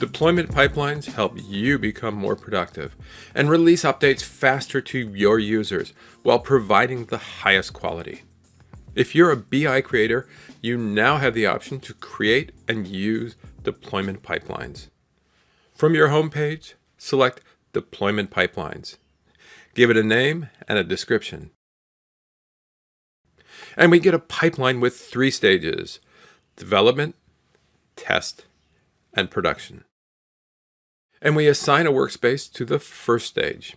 Deployment pipelines help you become more productive and release updates faster to your users while providing the highest quality. If you're a BI creator, you now have the option to create and use deployment pipelines. From your homepage, select Deployment Pipelines. Give it a name and a description. And we get a pipeline with 3 stages: development, test, and production. And we assign a workspace to the first stage,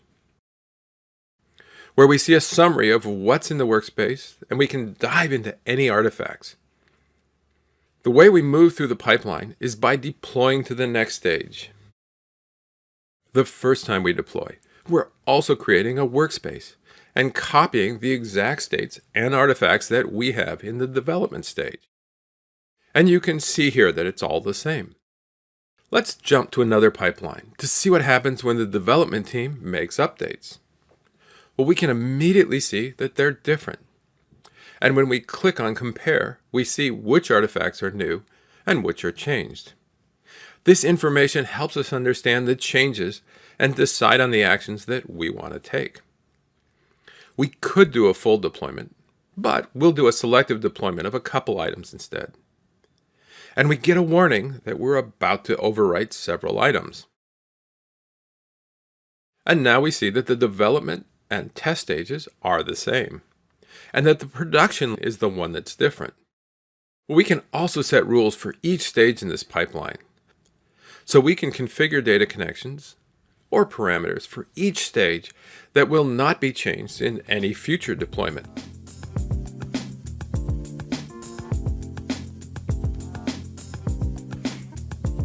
where we see a summary of what's in the workspace, and we can dive into any artifacts. The way we move through the pipeline is by deploying to the next stage. The first time we deploy, we're also creating a workspace and copying the exact states and artifacts that we have in the development stage. And you can see here that it's all the same. Let's jump to another pipeline to see what happens when the development team makes updates. Well, we can immediately see that they're different. And when we click on Compare, we see which artifacts are new and which are changed. This information helps us understand the changes and decide on the actions that we want to take. We could do a full deployment, but we'll do a selective deployment of a couple items instead. And we get a warning that we're about to overwrite several items. And now we see that the development and test stages are the same, and that the production is the one that's different. We can also set rules for each stage in this pipeline, so we can configure data connections or parameters for each stage that will not be changed in any future deployment.